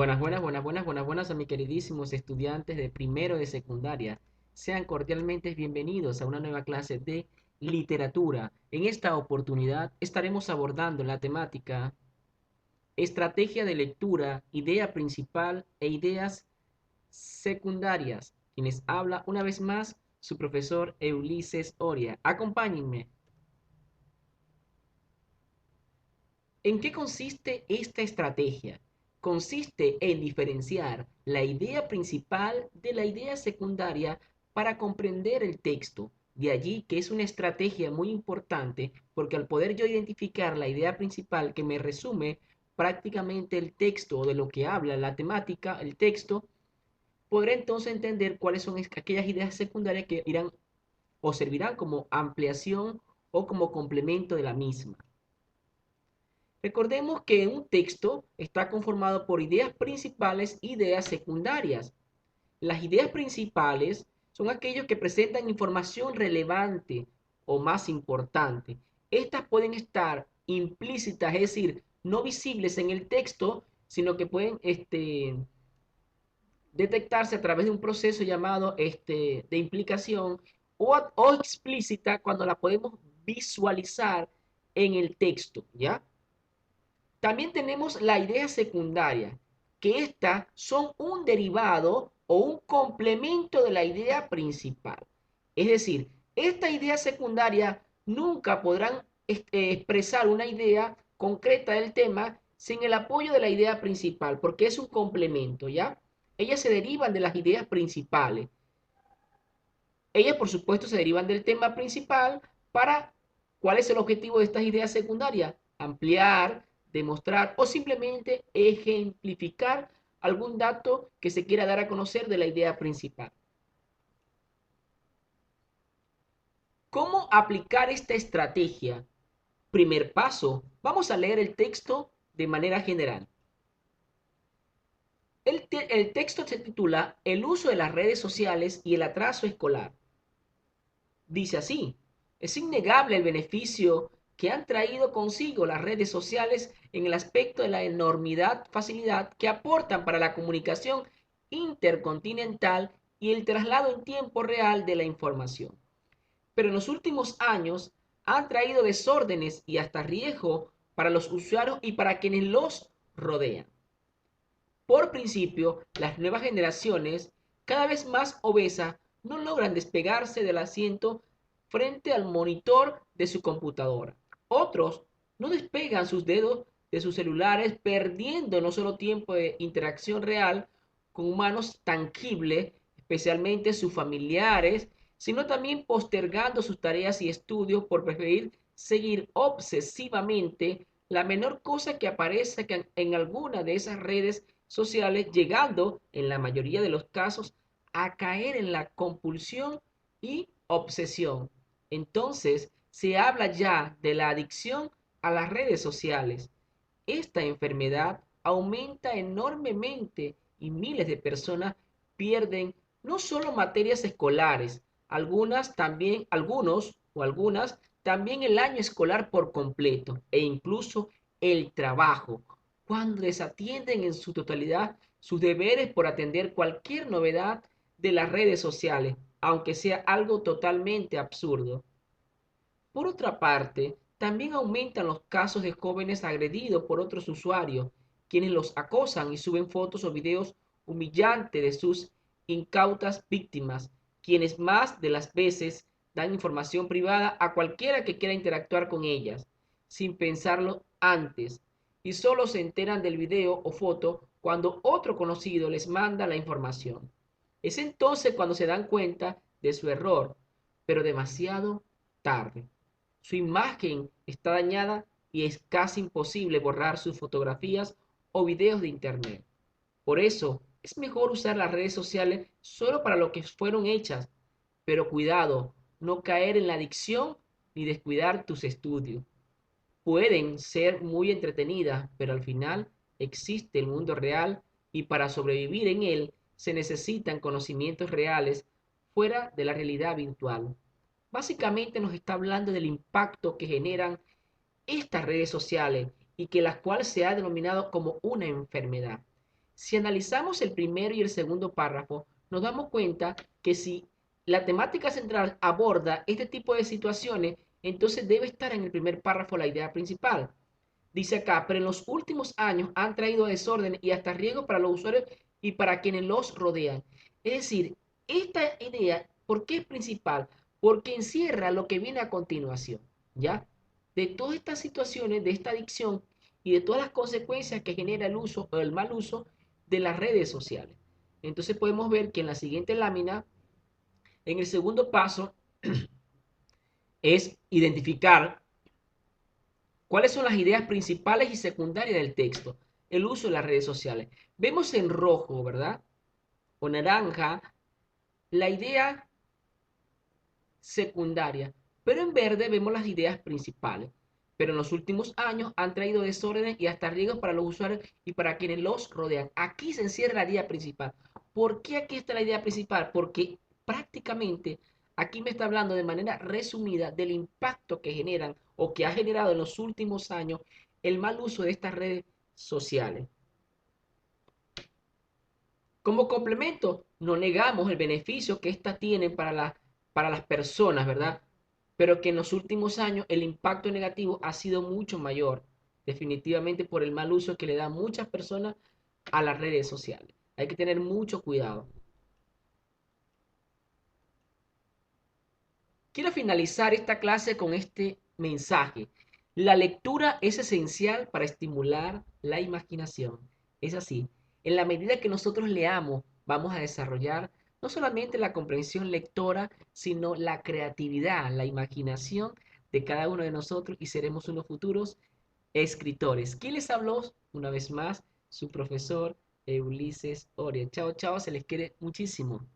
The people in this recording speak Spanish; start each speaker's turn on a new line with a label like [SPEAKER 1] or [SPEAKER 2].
[SPEAKER 1] Buenas a mis queridísimos estudiantes de primero de secundaria. Sean cordialmente bienvenidos a una nueva clase de literatura. En esta oportunidad estaremos abordando la temática estrategia de lectura, idea principal e ideas secundarias. Quienes habla una vez más su profesor Ulises Oria. Acompáñenme. ¿En qué consiste esta estrategia? Consiste en diferenciar la idea principal de la idea secundaria para comprender el texto. De allí que es una estrategia muy importante porque al poder yo identificar la idea principal que me resume prácticamente el texto o de lo que habla la temática, el texto, podré entonces entender cuáles son aquellas ideas secundarias que irán o servirán como ampliación o como complemento de la misma. Recordemos que un texto está conformado por ideas principales e ideas secundarias. Las ideas principales son aquellos que presentan información relevante o más importante. Estas pueden estar implícitas, es decir, no visibles en el texto, sino que pueden detectarse a través de un proceso llamado de implicación o explícita cuando la podemos visualizar en el texto, ¿ya? También tenemos la idea secundaria, que estas son un derivado o un complemento de la idea principal. Es decir, esta idea secundaria nunca podrán expresar una idea concreta del tema sin el apoyo de la idea principal, porque es un complemento, ¿ya? Ellas se derivan de las ideas principales. Ellas, por supuesto, se derivan del tema principal para ¿cuál es el objetivo de estas ideas secundarias? Ampliar, demostrar o simplemente ejemplificar algún dato que se quiera dar a conocer de la idea principal. ¿Cómo aplicar esta estrategia? Primer paso, vamos a leer el texto de manera general. El texto se titula El uso de las redes sociales y el atraso escolar. Dice así, es innegable el beneficio que han traído consigo las redes sociales en el aspecto de la enormidad facilidad que aportan para la comunicación intercontinental y el traslado en tiempo real de la información. Pero en los últimos años han traído desórdenes y hasta riesgo para los usuarios y para quienes los rodean. Por principio, las nuevas generaciones, cada vez más obesas, no logran despegarse del asiento frente al monitor de su computadora. Otros no despegan sus dedos de sus celulares, perdiendo no solo tiempo de interacción real con humanos tangibles, especialmente sus familiares, sino también postergando sus tareas y estudios por preferir seguir obsesivamente la menor cosa que aparezca en alguna de esas redes sociales, llegando, en la mayoría de los casos, a caer en la compulsión y obsesión. Entonces, se habla ya de la adicción a las redes sociales. Esta enfermedad aumenta enormemente y miles de personas pierden no solo materias escolares, algunos o algunas también el año escolar por completo e incluso el trabajo, cuando desatienden en su totalidad sus deberes por atender cualquier novedad de las redes sociales, aunque sea algo totalmente absurdo. Por otra parte, también aumentan los casos de jóvenes agredidos por otros usuarios, quienes los acosan y suben fotos o videos humillantes de sus incautas víctimas, quienes más de las veces dan información privada a cualquiera que quiera interactuar con ellas, sin pensarlo antes, y solo se enteran del video o foto cuando otro conocido les manda la información. Es entonces cuando se dan cuenta de su error, pero demasiado tarde. Su imagen está dañada y es casi imposible borrar sus fotografías o videos de internet. Por eso, es mejor usar las redes sociales solo para lo que fueron hechas, pero cuidado, no caer en la adicción ni descuidar tus estudios. Pueden ser muy entretenidas, pero al final existe el mundo real y para sobrevivir en él se necesitan conocimientos reales fuera de la realidad virtual. Básicamente nos está hablando del impacto que generan estas redes sociales y que las cuales se ha denominado como una enfermedad. Si analizamos el primero y el segundo párrafo, nos damos cuenta que si la temática central aborda este tipo de situaciones, entonces debe estar en el primer párrafo la idea principal. Dice acá, pero en los últimos años han traído desorden y hasta riesgo para los usuarios y para quienes los rodean. Es decir, esta idea, ¿por qué es principal? Porque encierra lo que viene a continuación, ¿ya? De todas estas situaciones, de esta adicción y de todas las consecuencias que genera el uso o el mal uso de las redes sociales. Entonces podemos ver que en la siguiente lámina, en el segundo paso, es identificar ¿cuáles son las ideas principales y secundarias del texto? El uso de las redes sociales. Vemos en rojo, ¿verdad? O naranja, la idea secundaria, pero en verde vemos las ideas principales. Pero en los últimos años han traído desórdenes y hasta riesgos para los usuarios y para quienes los rodean. Aquí se encierra la idea principal. ¿Por qué aquí está la idea principal? Porque prácticamente aquí me está hablando de manera resumida del impacto que generan o que ha generado en los últimos años el mal uso de estas redes sociales. Como complemento, no negamos el beneficio que éstas tienen para las personas, ¿verdad? Pero que en los últimos años el impacto negativo ha sido mucho mayor, definitivamente por el mal uso que le dan muchas personas a las redes sociales. Hay que tener mucho cuidado. Quiero finalizar esta clase con este mensaje. La lectura es esencial para estimular la imaginación. Es así. En la medida que nosotros leamos, vamos a desarrollar no solamente la comprensión lectora, sino la creatividad, la imaginación de cada uno de nosotros y seremos unos futuros escritores. ¿Quién les habló? Una vez más, su profesor Ulises Oria. Chao, chao, se les quiere muchísimo.